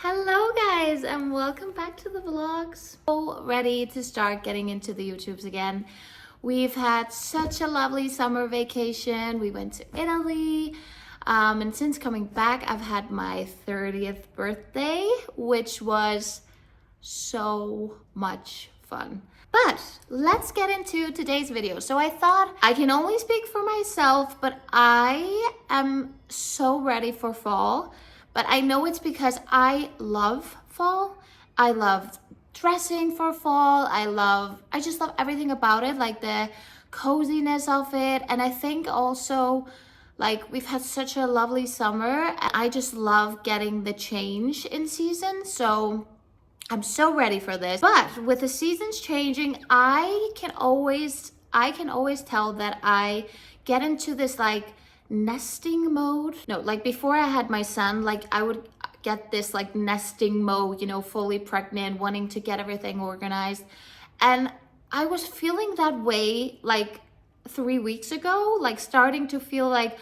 Hello guys and welcome back to the vlogs. So ready to start getting into the YouTubes again. We've had such a lovely summer vacation. We went to Italy and since coming back I've had my 30th birthday, which was so much fun. But let's get into today's video. So I thought I can only speak for myself, but I am so ready for fall. But I know it's because I love fall. I love dressing for fall. I just love everything about it, like the coziness of it. And I think also like we've had such a lovely summer. And I just love getting the change in season. So I'm so ready for this. But with the seasons changing, I can always tell that I get into this like nesting mode. No, like before I had my son, like I would get this like nesting mode, you know, fully pregnant, wanting to get everything organized. And I was feeling that way like 3 weeks ago, like starting to feel like,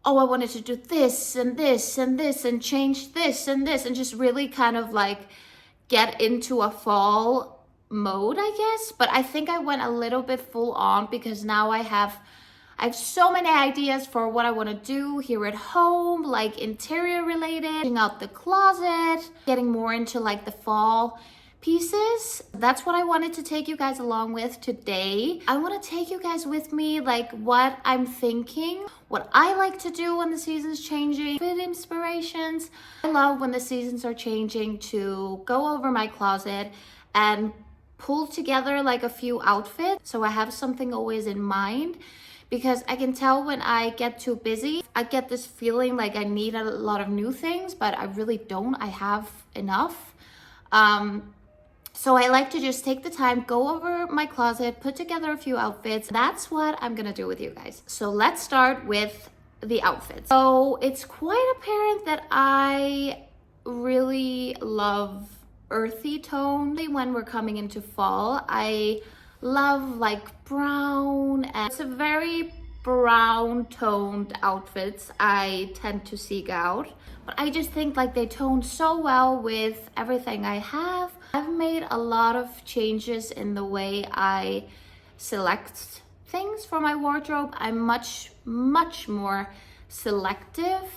oh, I wanted to do this and this and this and change this and this and just really kind of like get into a fall mode, I guess. But I think I went a little bit full on because now I have so many ideas for what I want to do here at home, like interior related, cleaning out the closet, getting more into like the fall pieces. That's what I wanted to take you guys along with today. I want to take you guys with me, like what I'm thinking, what I like to do when the season's changing, fit inspirations. I love when the seasons are changing to go over my closet and pull together like a few outfits. So I have something always in mind. Because I can tell when I get too busy, I get this feeling like I need a lot of new things, but I really don't. I have enough. So I like to just take the time, go over my closet, put together a few outfits. That's what I'm gonna do with you guys. So let's start with the outfits. So it's quite apparent that I really love earthy tone when we're coming into fall. I love like brown, and it's a very brown toned outfits I tend to seek out, but I just think like they tone so well with everything I have. I've made a lot of changes in the way I select things for my wardrobe. I'm much more selective,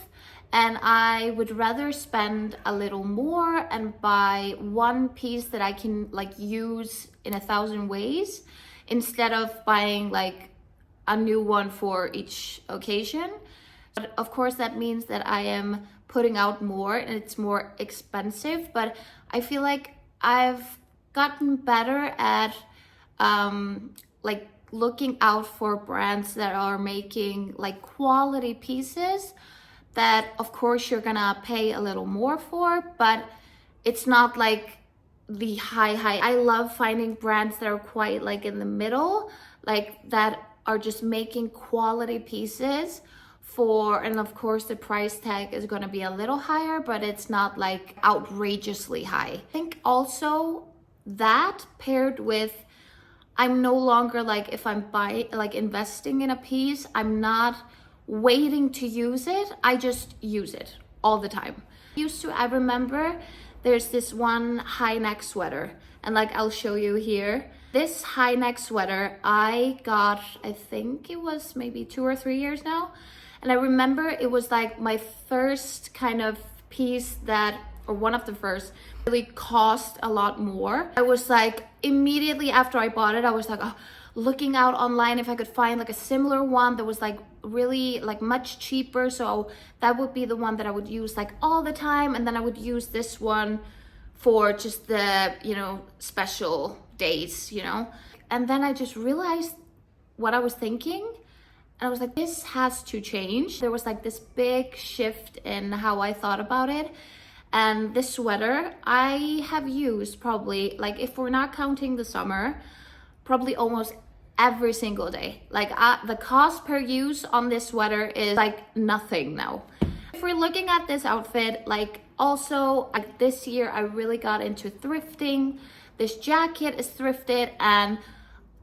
and I would rather spend a little more and buy one piece that I can like use in 1,000 ways instead of buying like a new one for each occasion. But of course that means that I am putting out more and it's more expensive, but I feel like I've gotten better at like looking out for brands that are making like quality pieces that of course you're gonna pay a little more for, but it's not like the high. I love finding brands that are quite like in the middle, like that are just making quality pieces for, and of course the price tag is gonna be a little higher, but it's not like outrageously high. I think also that paired with I'm no longer like, if I'm buying like investing in a piece, I'm not waiting to use it. I just use it all the time. I remember there's this one high neck sweater, and like I'll show you here. This high neck sweater I got, I think it was maybe 2 or 3 years now. And I remember it was like my first kind of piece that, or one of the first, really cost a lot more. I was like, immediately after I bought it, I was like, oh, looking out online if I could find like a similar one that was like really like much cheaper. So that would be the one that I would use like all the time. And then I would use this one for just the, you know, special days, you know. And then I just realized what I was thinking. And I was like, this has to change. There was like this big shift in how I thought about it. And this sweater I have used probably, like if we're not counting the summer, probably almost every single day. Like the cost per use on this sweater is like nothing now. If we're looking at this outfit, like also like this year I really got into thrifting. This jacket is thrifted, and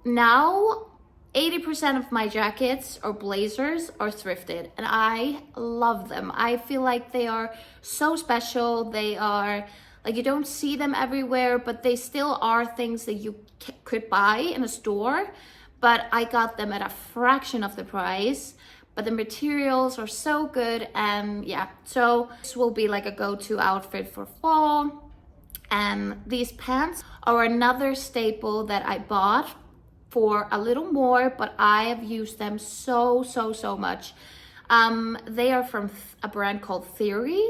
now 80% of my jackets or blazers are thrifted, and I love them. I feel like they are so special. They are like, you don't see them everywhere, but they still are things that you could buy in a store, but I got them at a fraction of the price. But the materials are so good, and yeah, so this will be like a go-to outfit for fall. And these pants are another staple that I bought for a little more, but I have used them so much. They are from a brand called Theory,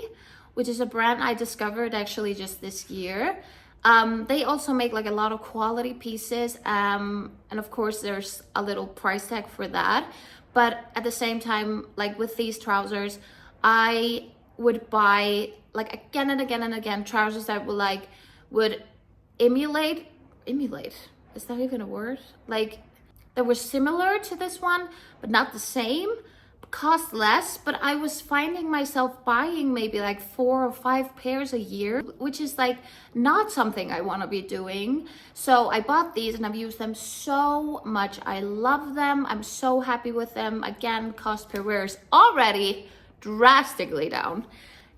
which is a brand I discovered actually just this year. They also make like a lot of quality pieces, and of course there's a little price tag for that. But at the same time, like with these trousers, I would buy like again and again and again trousers that would emulate, is that even a word? Like that were similar to this one, but not the same, cost less. But I was finding myself buying maybe like 4 or 5 pairs a year, which is like not something I want to be doing. So I bought these and I've used them so much. I love them. I'm so happy with them. Again, cost per wear is already drastically down.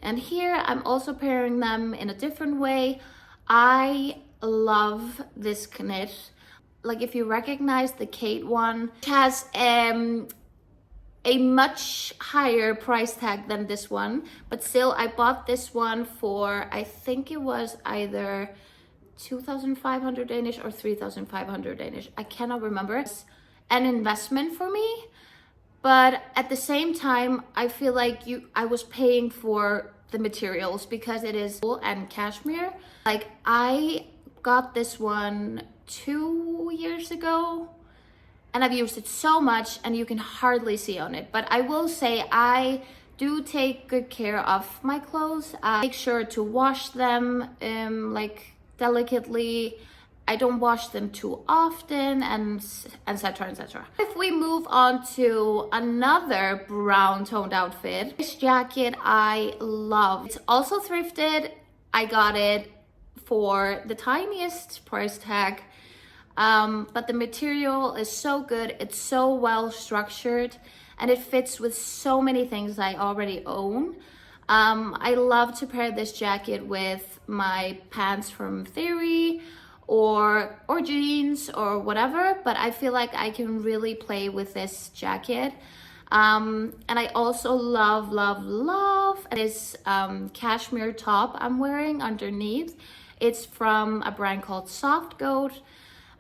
And here I'm also pairing them in a different way. I love this knit. Like if you recognize the Kate one, it has a much higher price tag than this one, but still I bought this one for, I think it was either 2,500 Danish or 3,500 Danish. I cannot remember. It's an investment for me, but at the same time, I feel like I was paying for the materials because it is wool and cashmere. Like I got this one 2 years ago, and I've used it so much and you can hardly see on it. But I will say I do take good care of my clothes. I make sure to wash them like delicately. I don't wash them too often, and etc. etc. If we move on to another brown toned outfit, this jacket I love. It's also thrifted. I got it for the tiniest price tag. But the material is so good, it's so well structured, and it fits with so many things I already own. I love to pair this jacket with my pants from Theory or jeans or whatever, but I feel like I can really play with this jacket. And I also love this cashmere top I'm wearing underneath. It's from a brand called Soft Goat.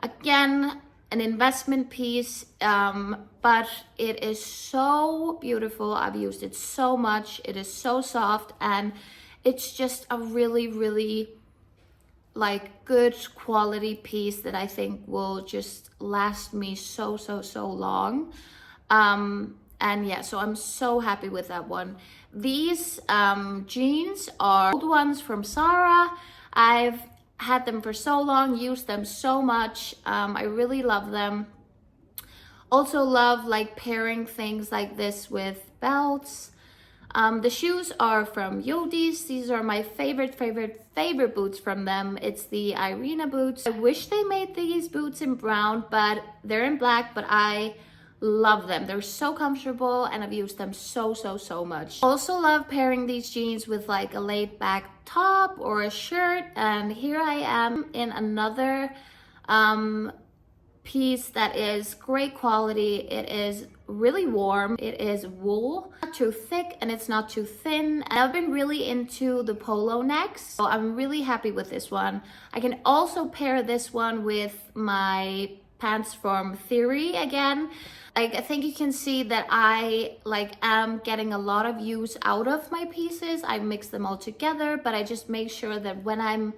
Again, an investment piece, but it is so beautiful. I've used it so much. It is so soft, and it's just a really like good quality piece that I think will just last me so long. And yeah, so I'm so happy with that one. These jeans are old ones from Zara. I've had them for so long, used them so much. I really love them. Also love like pairing things like this with belts. The shoes are from Yodis. These are my favorite boots from them. It's the Irina boots. I wish they made these boots in brown, but they're in black, but I love them. They're so comfortable and I've used them so much. Also love pairing these jeans with like a laid back top or a shirt, and here I am in another piece that is great quality. It is really warm. It is wool, not too thick and it's not too thin. And I've been really into the polo necks, so I'm really happy with this one. I can also pair this one with my pants from Theory again. Like I think you can see that I am getting a lot of use out of my pieces. I mix them all together, but I just make sure that when I'm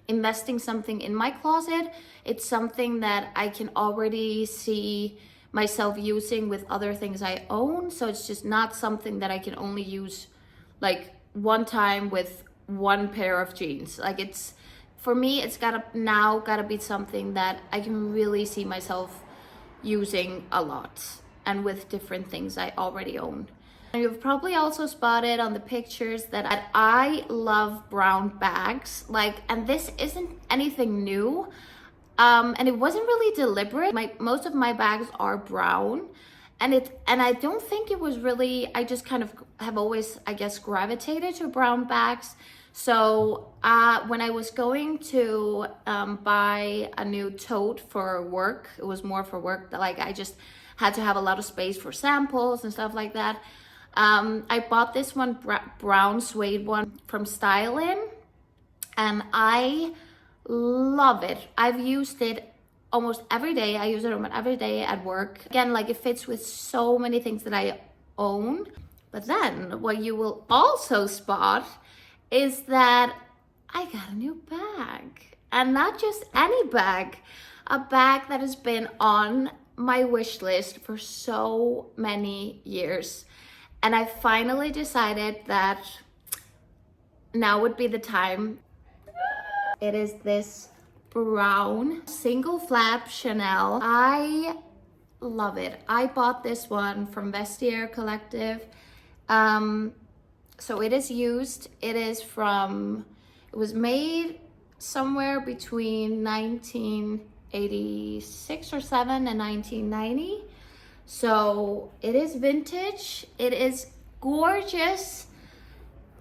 investing something in my closet, it's something that I can already see myself using with other things I own. So it's just not something that I can only use like one time with one pair of jeans. Like it's, for me, it's gotta be something that I can really see myself using a lot and with different things I already own. And you've probably also spotted on the pictures that I love brown bags. And this isn't anything new. And it wasn't really deliberate. Most of my bags are brown, and I don't think it was really, I just kind of have always, I guess, gravitated to brown bags. So when I was going to buy a new tote for work, it was more for work, like I just had to have a lot of space for samples and stuff like that. I bought this one, brown suede one from Style In, and I love it. I've used it almost every day. I use it almost every day at work. Again, like it fits with so many things that I own. But then what you will also spot is that I got a new bag, and not just any bag, a bag that has been on my wish list for so many years. And I finally decided that now would be the time. It is this brown single flap Chanel. I love it. I bought this one from Vestiaire Collective. So it is used. It was made somewhere between 1986 or 7 and 1990. So it is vintage. It is gorgeous,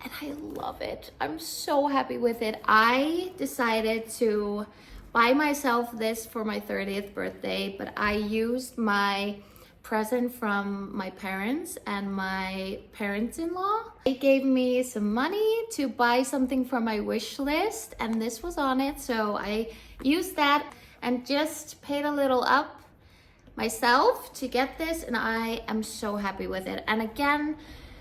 and I love it. I'm so happy with it. I decided to buy myself this for my 30th birthday, but I used my present from my parents and my parents-in-law. They gave me some money to buy something for my wish list, and this was on it. So I used that and just paid a little up myself to get this, and I am so happy with it. And again,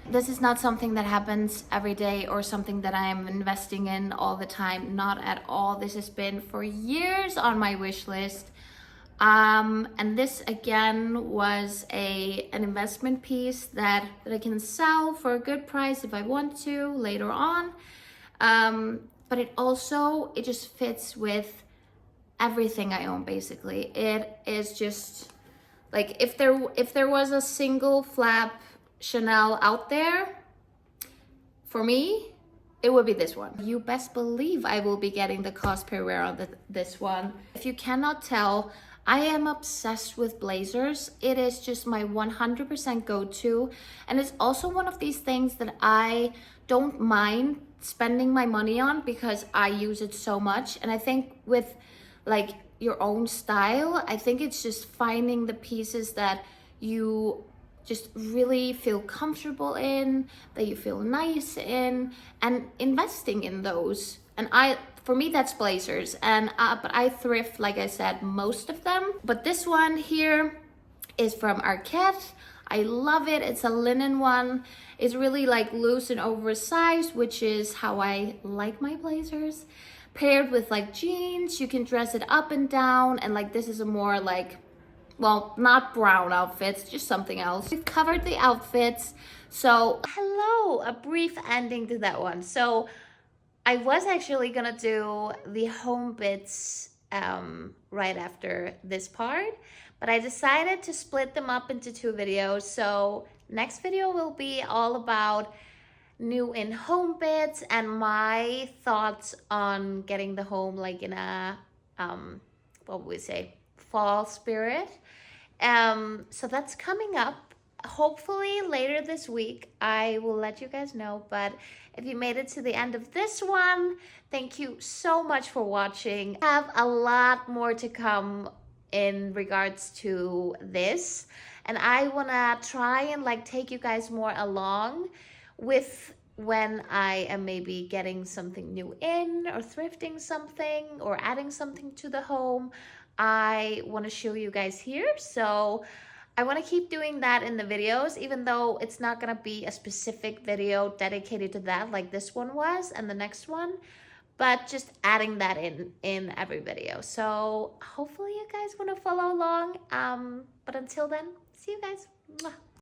this is not something that happens every day or something that I am investing in all the time. Not at all. This has been for years on my wish list. And this again was an investment piece that I can sell for a good price if I want to later on. But it just fits with everything I own basically. It is just like if there was a single flap Chanel out there, for me, it would be this one. You best believe I will be getting the cost per wear on this one. If you cannot tell, I am obsessed with blazers. It is just my 100% go-to. And it's also one of these things that I don't mind spending my money on because I use it so much. And I think with like your own style, I think it's just finding the pieces that you just really feel comfortable in, that you feel nice in, and investing in those. And for me, that's blazers. And but I thrift, like I said, most of them. But this one here is from Arket. I love it. It's a linen one. It's really like loose and oversized, which is how I like my blazers. Paired with like jeans, you can dress it up and down. And like this is a more like, well, not brown outfits, just something else. We've covered the outfits. So hello, a brief ending to that one. So I was actually gonna do the home bits right after this part, but I decided to split them up into 2 videos. So next video will be all about new in home bits and my thoughts on getting the home like in a, what would we say, fall spirit. So that's coming up. Hopefully later this week, I will let you guys know. But if you made it to the end of this one, thank you so much for watching. I have a lot more to come in regards to this. And I wanna try and like take you guys more along with when I am maybe getting something new in or thrifting something or adding something to the home. I want to show you guys here. So I want to keep doing that in the videos, even though it's not going to be a specific video dedicated to that like this one was and the next one, but just adding that in every video. So hopefully you guys want to follow along. But until then, see you guys. Mwah.